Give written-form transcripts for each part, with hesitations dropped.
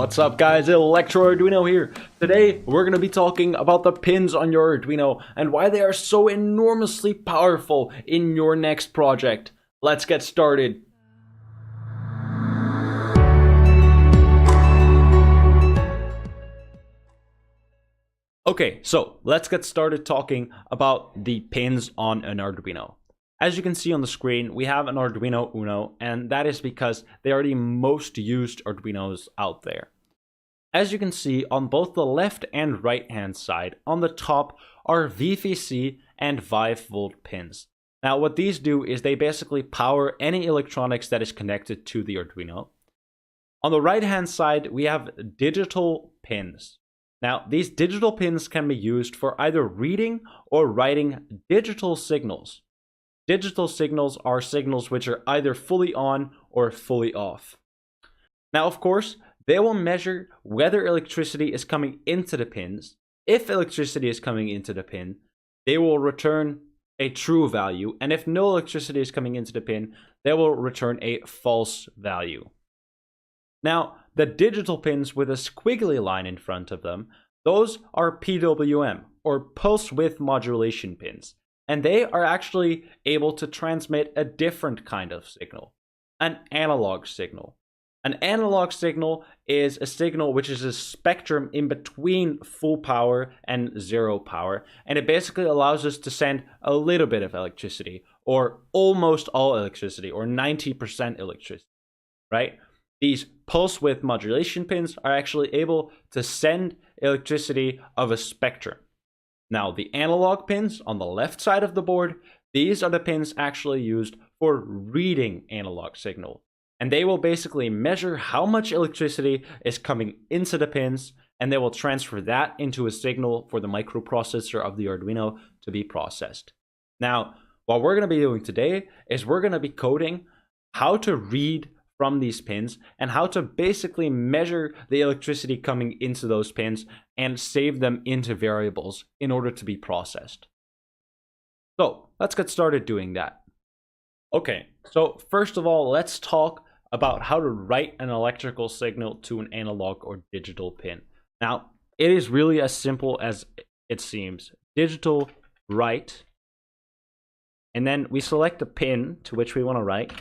What's up guys, Arduino here. Today we're going to be talking about the pins on your Arduino and why they are so enormously powerful in your next project. Let's get started. Okay, so let's get started talking about the pins on an Arduino. As you can see on the screen, we have an Arduino Uno, and that is because they are the most used Arduinos out there. As you can see, on both the left and right hand side, on the top are VCC and 5-volt pins. Now what these do is they basically power any electronics that is connected to the Arduino. On the right hand side, we have digital pins. Now these digital pins can be used for either reading or writing digital signals. Digital signals are signals which are either fully on or fully off. Now, of course, they will measure whether electricity is coming into the pins. If electricity is coming into the pin, they will return a true value. And if no electricity is coming into the pin, they will return a false value. Now, the digital pins with a squiggly line in front of them, those are PWM, or pulse width modulation pins. And they are actually able to transmit a different kind of signal, an analog signal. An analog signal is a signal which is a spectrum in between full power and zero power. And it basically allows us to send a little bit of electricity, or almost all electricity, or 90% electricity, right? These pulse width modulation pins are actually able to send electricity of a spectrum. Now, the analog pins on the left side of the board, these are the pins actually used for reading analog signal. And they will basically measure how much electricity is coming into the pins, and they will transfer that into a signal for the microprocessor of the Arduino to be processed. Now, what we're going to be doing today is we're going to be coding how to read from these pins and how to basically measure the electricity coming into those pins and save them into variables in order to be processed. So let's get started doing that. Okay, so first of all, let's talk about how to write an electrical signal to an analog or digital pin. Now, it is really as simple as it seems. Digital write, and then we select the pin to which we want to write.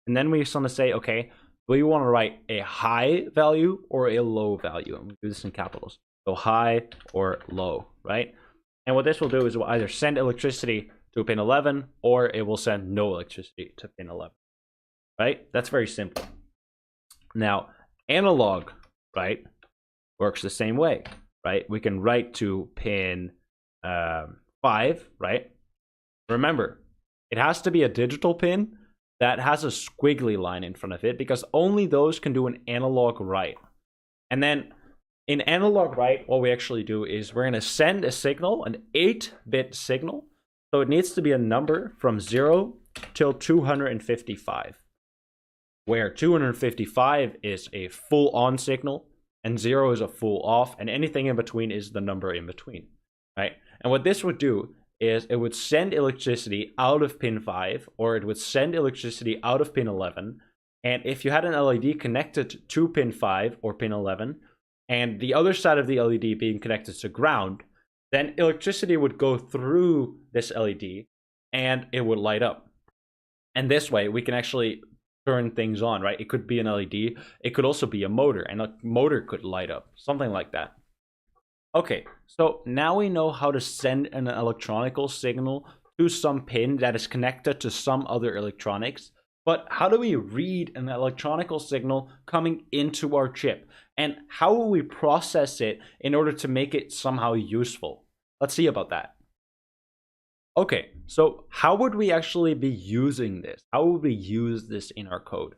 And then we just want to say, okay, do we want to write a high value or a low value? And we do this in capitals. So high or low, right? And what this will do is it will either send electricity to pin 11 or it will send no electricity to pin 11, right? That's very simple. Now, analog, right, works the same way, right? We can write to pin 5, right? Remember, it has to be a digital pin that has a squiggly line in front of it because only those can do an analog write. And then in analog write, what we actually do is we're going to send a signal, an 8-bit signal. So it needs to be a number from 0 till 255, where 255 is a full on signal and 0 is a full off, and anything in between is the number in between, right? And what this would do is it would send electricity out of pin 5, or it would send electricity out of pin 11. And if you had an LED connected to pin 5 or pin 11, and the other side of the LED being connected to ground, then electricity would go through this LED and it would light up. And this way we can actually turn things on, right? It could be an LED, it could also be a motor, and a motor could light up, something like that. Okay, so now we know how to send an electronical signal to some pin that is connected to some other electronics. But how do we read an electronical signal coming into our chip? And how will we process it in order to make it somehow useful? Let's see about that. Okay, so how would we actually be using this? How would we use this in our code?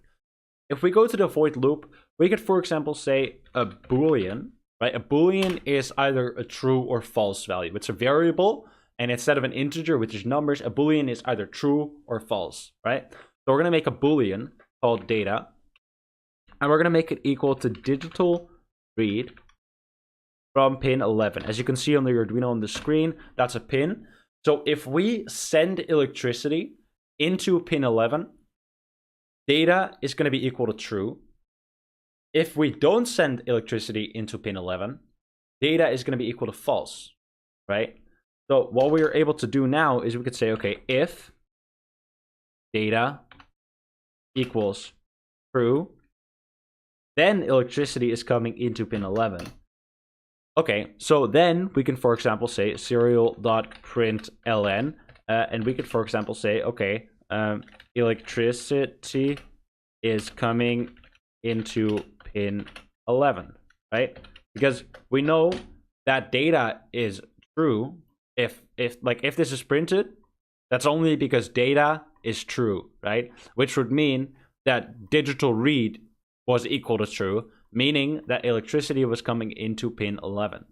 If we go to the void loop, we could, for example, say a boolean. Right? A boolean is either a true or false value. It's a variable, and instead of an integer, which is numbers, a boolean is either true or false, right? So we're going to make a boolean called data, and we're going to make it equal to digital read from pin 11. As you can see on the Arduino on the screen, that's a pin. So if we send electricity into pin 11, data is going to be equal to true. if we don't send electricity into pin 11, data is going to be equal to false, right? So what we are able to do now is we could say, okay, if data equals true, then electricity is coming into pin 11. Okay, so then we can, for example, say serial.println, and we could, for example, say, okay, electricity is coming into pin 11, right? Because we know that data is true. If this is printed, that's only because data is true, right? Which would mean that digital read was equal to true, meaning that electricity was coming into pin 11.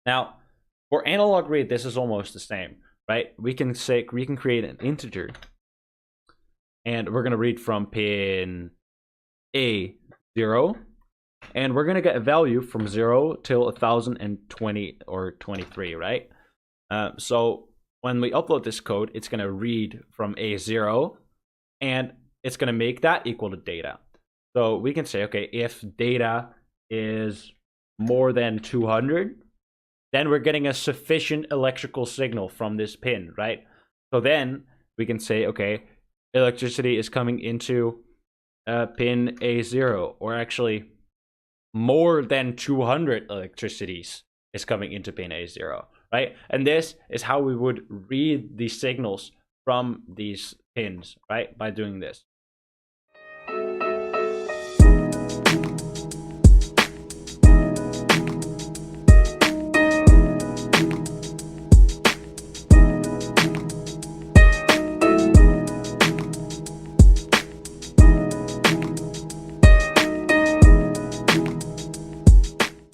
Now, for analog read, this is almost the same, right? We can create an integer, and we're gonna read from pin A0, and we're gonna get a value from 0 till 1020 or 23, right? So when we upload this code, it's gonna read from A0, and it's gonna make that equal to data. So we can say, okay, if data is more than 200, then we're getting a sufficient electrical signal from this pin, right? So then we can say, okay, electricity is coming into pin A0, or actually more than 200 electricities is coming into pin A0, right? And this is how we would read the signals from these pins, right? By doing this.